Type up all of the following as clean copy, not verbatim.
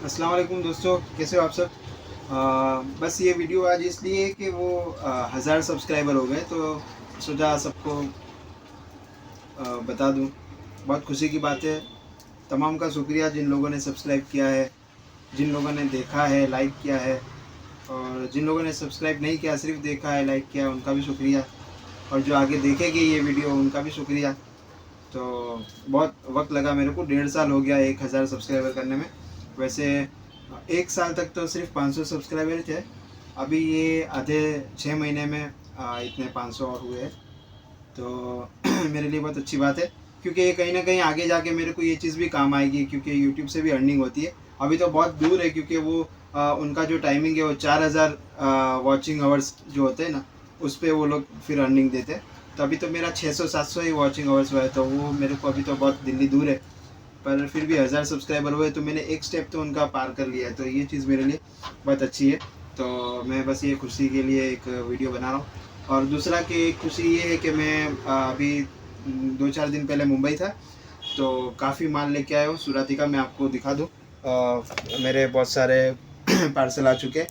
अस्सलाम वालेकुम दोस्तों, कैसे हो आप सब। बस ये वीडियो आज इसलिए कि वो 1000 सब्सक्राइबर हो गए, तो सोचा सबको बता दूं। बहुत खुशी की बात है। तमाम का शुक्रिया जिन लोगों ने सब्सक्राइब किया है, जिन लोगों ने देखा है, लाइक किया है, और जिन लोगों ने सब्सक्राइब नहीं किया, सिर्फ देखा है, लाइक किया, उनका भी शुक्रिया। और जो आगे देखेंगे ये वीडियो, उनका भी शुक्रिया। तो बहुत वक्त लगा मेरे को, 1.5 साल हो गया 1000 सब्सक्राइबर करने में। वैसे 1 साल तक तो सिर्फ 500 सब्सक्राइबर थे। अभी ये आधे 6 महीने में इतने 500 और हुए हैं। तो मेरे लिए बहुत अच्छी बात है, क्योंकि ये कहीं ना कहीं आगे जाके मेरे को ये चीज़ भी काम आएगी, क्योंकि यूट्यूब से भी अर्निंग होती है। अभी तो बहुत दूर है, क्योंकि वो उनका जो टाइमिंग है वो 4000 वॉचिंग आवर्स जो होते हैं ना, उस पर वो लोग फिर अर्निंग देते हैं। तो अभी तो मेरा 600-700 ही वॉचिंग आवर्स हुआ है, तो वो मेरे को अभी तो बहुत दिल्ली दूर है। पर फिर भी 1000 सब्सक्राइबर हुए, तो मैंने एक स्टेप तो उनका पार कर लिया है, तो ये चीज़ मेरे लिए बहुत अच्छी है। तो मैं बस ये खुशी के लिए एक वीडियो बना रहा हूँ। और दूसरा कि खुशी ये है कि मैं अभी 2-4 दिन पहले मुंबई था, तो काफ़ी माल लेके आया हूँ सूरती का। मैं आपको दिखा दूँ, मेरे बहुत सारे पार्सल आ चुके हैं।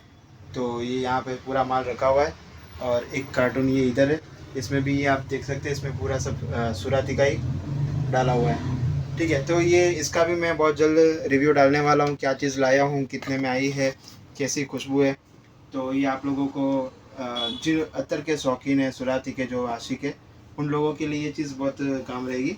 तो ये यहाँ पे पूरा माल रखा हुआ है, और एक कार्टून ये इधर है। इसमें भी ये आप देख सकते हैं, इसमें पूरा सब सूरती का ही डाला हुआ है। ठीक है, तो ये इसका भी मैं बहुत जल्द रिव्यू डालने वाला हूँ, क्या चीज़ लाया हूँ, कितने में आई है, कैसी खुशबू है। तो ये आप लोगों को जो अत्तर के शौकीन है, सुराती के जो आशिक है, उन लोगों के लिए ये चीज़ बहुत काम रहेगी।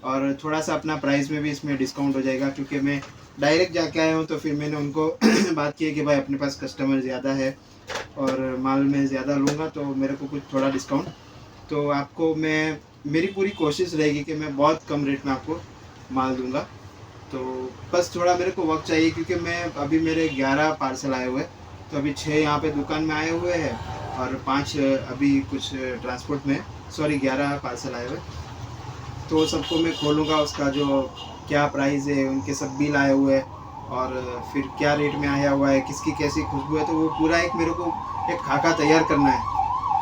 और थोड़ा सा अपना प्राइस में भी इसमें डिस्काउंट हो जाएगा, क्योंकि मैं डायरेक्ट जाके आया हूँ। तो फिर मैंने उनको बात की है कि भाई अपने पास कस्टमर ज़्यादा है और माल में ज़्यादा लूँगा, तो मेरे को कुछ थोड़ा डिस्काउंट। तो आपको मैं, मेरी पूरी कोशिश रहेगी कि मैं बहुत कम रेट में आपको माल दूंगा। तो बस थोड़ा मेरे को वक्त चाहिए, क्योंकि मैं अभी मेरे 11 पार्सल आए हुए हैं। तो अभी 6 यहाँ पे दुकान में आए हुए हैं, और 5 अभी कुछ ट्रांसपोर्ट में, सॉरी 11 पार्सल आए हुए। तो सबको मैं खोलूँगा, उसका जो क्या प्राइस है, उनके सब बिल आए हुए हैं, और फिर क्या रेट में आया हुआ है, किसकी कैसी खुशबू है, तो वो पूरा एक मेरे को एक खाका तैयार करना है।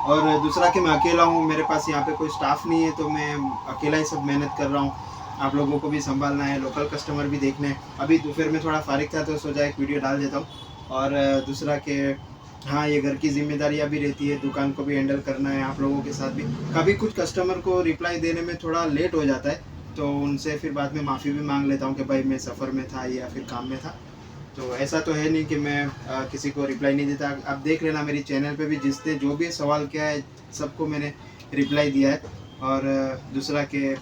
और दूसरा कि मैं अकेला हूँ, मेरे पास यहाँ पे कोई स्टाफ नहीं है, तो मैं अकेला ही सब मेहनत कर रहा हूँ। आप लोगों को भी संभालना है, लोकल कस्टमर भी देखने हैं। अभी दोपहर में थोड़ा फारिग था, तो सोचा एक वीडियो डाल देता हूँ। और दूसरा कि हाँ, ये घर की जिम्मेदारियाँ भी रहती है, दुकान को भी हैंडल करना है, आप लोगों के साथ भी। कभी कुछ कस्टमर को रिप्लाई देने में थोड़ा लेट हो जाता है, तो उनसे फिर बाद में माफ़ी भी मांग लेता हूँ कि भाई मैं सफ़र में था या फिर काम में था। तो ऐसा तो है नहीं कि मैं किसी को रिप्लाई नहीं देता। आप देख लेना मेरी चैनल पे भी, जिसने जो भी सवाल किया है सबको मैंने रिप्लाई दिया है। और दूसरा कि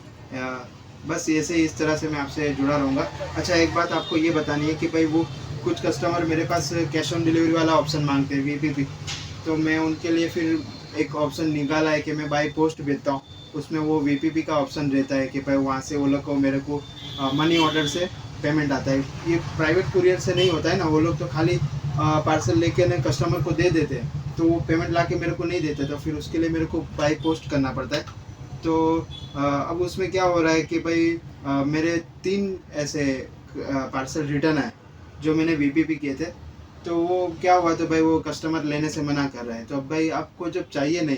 बस ऐसे इस तरह से मैं आपसे जुड़ा रहूँगा। अच्छा, एक बात आपको ये बतानी है कि भाई वो कुछ कस्टमर मेरे पास कैश ऑन डिलीवरी वाला ऑप्शन मांगते हैं, वीपीपी। तो मैं उनके लिए फिर एक ऑप्शन निकाला है कि मैं बाई पोस्ट भेजता हूँ। उसमें वो वीपीपी का ऑप्शन रहता है कि भाई वहाँ से वो लोग को मेरे को मनी ऑर्डर से पेमेंट आता है। ये प्राइवेट कुरियर से नहीं होता है ना, वो लोग तो खाली पार्सल लेके ना कस्टमर को दे देते हैं, तो वो पेमेंट ला के मेरे को नहीं देते, तो फिर उसके लिए मेरे को बाई पोस्ट करना पड़ता है। तो अब उसमें क्या हो रहा है कि भाई मेरे 3 ऐसे पार्सल रिटर्न आए जो मैंने वीपीपी किए थे। तो वो क्या हुआ, तो भाई वो कस्टमर लेने से मना कर रहा है। तो अब भाई आपको जब चाहिए नहीं,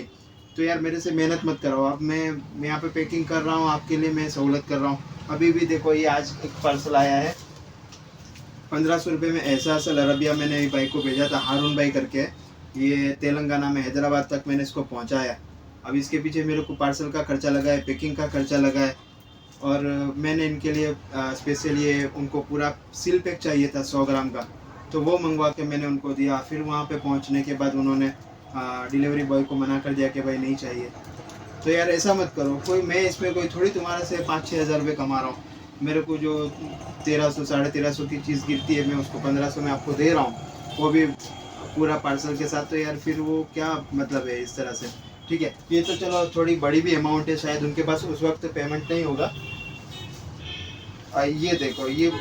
तो यार मेरे से मेहनत मत कराओ। अब मैं यहाँ पे पैकिंग कर रहा हूँ, आपके लिए मैं सहूलत कर रहा हूँ। अभी भी देखो, ये आज एक पार्सल आया है 1500 रुपये में। एहसास अल अरबिया मैंने ये भाई को भेजा था, हारून भाई करके। ये तेलंगाना में हैदराबाद तक मैंने इसको पहुँचाया। अब इसके पीछे मेरे को पार्सल का खर्चा लगा है, पैकिंग का खर्चा लगा है। और मैंने इनके लिए स्पेशल ये उनको पूरा सील पैक चाहिए था 100 ग्राम का, तो वो मंगवा के मैंने उनको दिया। फिर वहाँ पे पहुँचने के बाद उन्होंने डिलीवरी बॉय को मना कर दिया कि भाई नहीं चाहिए। तो यार ऐसा मत करो। कोई, मैं इसमें कोई थोड़ी तुम्हारे से 5-6 हज़ार रुपये कमा रहा हूँ। मेरे को जो 1300 1350 की चीज़ गिरती है, मैं उसको 1500 में आपको दे रहा हूँ, वो भी पूरा पार्सल के साथ। तो यार फिर वो क्या मतलब है इस तरह से। ठीक है, ये तो चलो थोड़ी बड़ी भी अमाउंट है, शायद उनके पास उस वक्त पेमेंट नहीं होगा। ये देखो, ये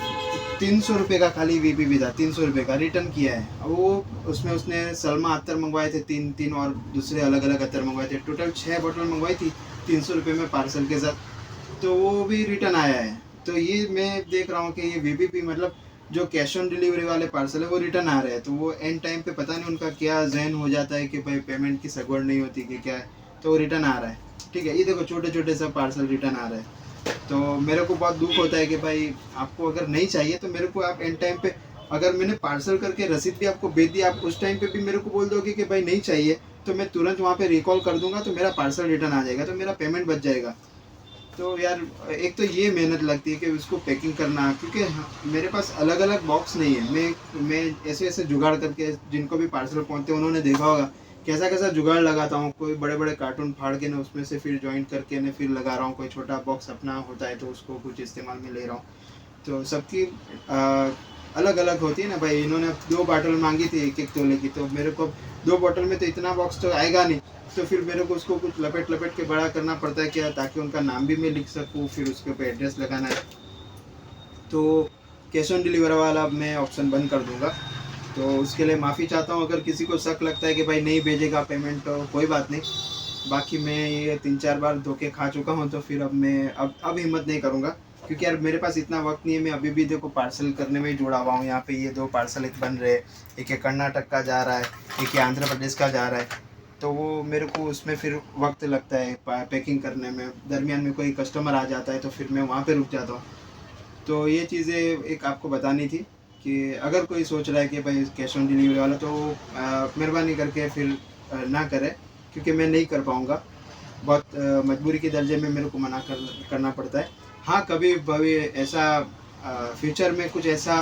300 रुपये का खाली वीपीपी था, 300 रुपये का रिटर्न किया है। अब वो उसमें उसने सलमा अत्तर मंगवाए थे 3 और दूसरे अलग अलग अत्तर मंगवाए थे। टोटल 6 बोतल मंगवाई थी 300 रुपये में पार्सल के साथ, तो वो भी रिटर्न आया है। तो ये मैं देख रहा हूँ कि ये वीपीपी मतलब जो कैश ऑन डिलीवरी वाले पार्सल है वो रिटर्न आ रहे हैं। तो वो एंड टाइम पे पता नहीं उनका क्या जहन हो जाता है कि भाई पेमेंट की सगवड़ नहीं होती कि क्या है, तो वो रिटर्न आ रहा है। ठीक है, ये देखो छोटे छोटे सब पार्सल रिटर्न आ रहे हैं। तो मेरे को बहुत दुख होता है कि भाई आपको अगर नहीं चाहिए तो मेरे को आप एंड टाइम पे अगर मैंने पार्सल करके रसीद भी आपको भेज दिया, आप उस टाइम पे भी मेरे को बोल दोगे कि भाई नहीं चाहिए, तो मैं तुरंत वहाँ पे रिकॉल कर दूंगा, तो मेरा पार्सल रिटर्न आ जाएगा, तो मेरा पेमेंट बच जाएगा। तो यार एक तो ये मेहनत लगती है कि उसको पैकिंग करना, क्योंकि मेरे पास अलग अलग बॉक्स नहीं है। मैं ऐसे ऐसे जुगाड़ करके, जिनको भी पार्सल पहुँचते हैं उन्होंने देखा होगा कैसा कैसा जुगाड़ लगाता हूँ। कोई बड़े बड़े कार्टून फाड़ के ना उसमें से फिर जॉइंट करके ना फिर लगा रहा हूँ, कोई छोटा बॉक्स अपना होता है तो उसको कुछ इस्तेमाल में ले रहा हूँ। तो सबकी अलग अलग होती है ना भाई। इन्होंने 2 बॉटल मांगी थी 1-1 तोले की, तो मेरे को 2 बॉटल में तो इतना बॉक्स तो आएगा नहीं, तो फिर मेरे को उसको कुछ लपेट लपेट के बड़ा करना पड़ता है क्या, ताकि उनका नाम भी मैं लिख सकूँ, फिर उसके ऊपर एड्रेस लगाना है। तो कैश ऑन डिलीवरी वाला मैं ऑप्शन बंद कर दूंगा। तो उसके लिए माफ़ी चाहता हूँ। अगर किसी को शक लगता है कि भाई नहीं भेजेगा पेमेंट, तो कोई बात नहीं। बाकी मैं ये 3-4 बार धोखे खा चुका हूँ, तो फिर अब मैं अब हिम्मत नहीं करूँगा, क्योंकि यार मेरे पास इतना वक्त नहीं है। मैं अभी भी देखो पार्सल करने में ही जुड़ा हुआ हूँ। यहाँ पे ये 2 पार्सल एक बन रहे हैं, एक ये कर्नाटक का जा रहा है, एक ये आंध्र प्रदेश का जा रहा है। तो वो मेरे को उसमें फिर वक्त लगता है पैकिंग करने में। दरमियान में कोई कस्टमर आ जाता है तो फिर मैं वहाँ पर रुक जाता हूँ। तो ये चीज़ें एक आपको बतानी थी कि अगर कोई सोच रहा है कि भाई कैश ऑन डिलीवरी वाला, तो मेहरबानी करके फिर ना करें, क्योंकि मैं नहीं कर पाऊँगा। बहुत मजबूरी के दर्जे में मेरे को मना करना पड़ता है। हाँ, कभी कभी ऐसा फ्यूचर में कुछ ऐसा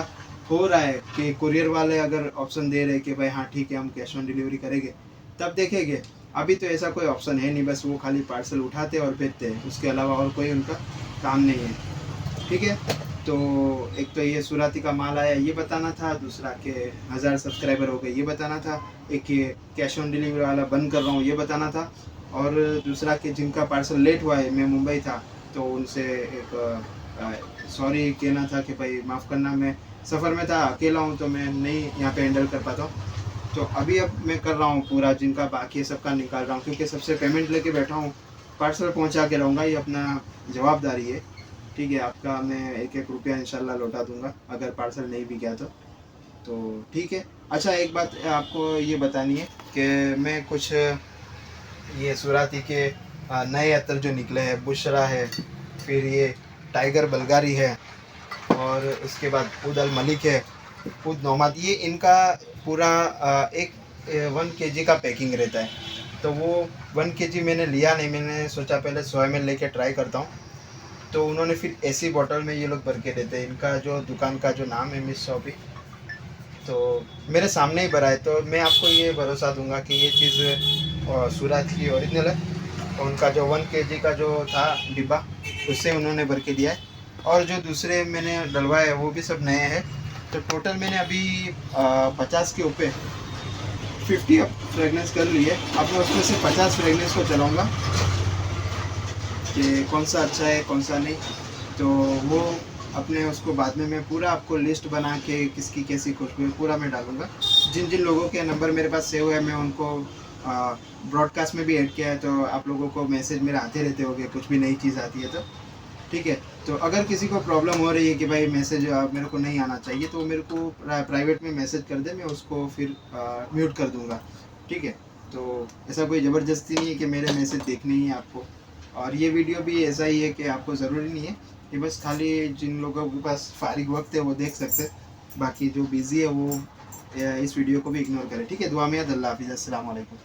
हो रहा है कि कुरियर वाले अगर ऑप्शन दे रहे हैं कि भाई हाँ ठीक है हम कैश ऑन डिलीवरी करेंगे, तब देखेंगे। अभी तो ऐसा कोई ऑप्शन है नहीं, बस वो खाली पार्सल उठाते और भेजते हैं, उसके अलावा और कोई उनका काम नहीं है। ठीक है, तो एक तो ये सुराती का माल आया ये बताना था, दूसरा के 1000 सब्सक्राइबर हो गए ये बताना था, एक ये कैश ऑन डिलीवरी वाला बंद कर रहा हूँ ये बताना था, और दूसरा कि जिनका पार्सल लेट हुआ है, मैं मुंबई था तो उनसे एक सॉरी कहना था कि भाई माफ़ करना, मैं सफ़र में था, अकेला हूँ तो मैं नहीं यहाँ पे हैंडल कर पाता हूँ। तो अभी अब मैं कर रहा हूँ पूरा, जिनका बाकी है सबका निकाल रहा हूँ, क्योंकि सबसे पेमेंट लेके बैठा हूँ, पार्सल पहुँचा के रहूँगा, ये अपना जवाबदारी है। ठीक है, आपका मैं 1-1 रुपया इंशाल्लाह लौटा दूंगा अगर पार्सल नहीं भी गया तो ठीक है। अच्छा, एक बात आपको ये बतानी है कि मैं कुछ ये सुराती के नए अतर जो निकले हैं, बुशरा है, फिर ये टाइगर बल्गारी है, और उसके बाद उद अल मलिक है, उद नौमाद, ये इनका पूरा एक 1 kg का पैकिंग रहता है। तो वो 1 kg मैंने लिया नहीं, मैंने सोचा पहले 100 ml लेके ट्राई करता हूँ। तो उन्होंने फिर ऐसी बॉटल में ये लोग भर के देते हैं। इनका जो दुकान का जो नाम है मिस शॉपी, तो मेरे सामने ही भरा है। तो मैं आपको ये भरोसा दूंगा कि ये चीज़ सूरत की ओरिजिनल है। उनका जो 1 kg का जो था डिब्बा, उससे उन्होंने भर के दिया है, और जो दूसरे मैंने डलवाए हैं वो भी सब नए हैं। तो टोटल मैंने अभी 50 के ऊपर 50 फ्रेगनेंस कर ली है। अब मैं उसमें से 50 फ्रेगनेंस को चलाऊँगा कि कौन सा अच्छा है कौन सा नहीं। तो वो अपने उसको बाद में मैं पूरा आपको लिस्ट बना के किसकी कैसी खुशबू है पूरा मैं डालूँगा। जिन जिन लोगों के नंबर मेरे पास सेव है मैं उनको ब्रॉडकास्ट में भी ऐड किया है, तो आप लोगों को मैसेज मेरे आते रहते होंगे कुछ भी नई चीज़ आती है तो। ठीक है, तो अगर किसी को प्रॉब्लम हो रही है कि भाई मैसेज मेरे को नहीं आना चाहिए, तो मेरे को प्राइवेट में मैसेज कर दे, मैं उसको फिर म्यूट कर दूँगा। ठीक है, तो ऐसा कोई ज़बरदस्ती नहीं है कि मेरे मैसेज देखने ही है आपको। और ये वीडियो भी ऐसा ही है कि आपको ज़रूरी नहीं है, ये बस खाली जिन लोगों के पास फारिग वक्त है वो देख सकते हैं, बाकी जो बिज़ी है वो इस वीडियो को भी इग्नोर करें। ठीक है, दुआ में याद, अल्लाह हाफिज़, अस्सलाम वालेकुम।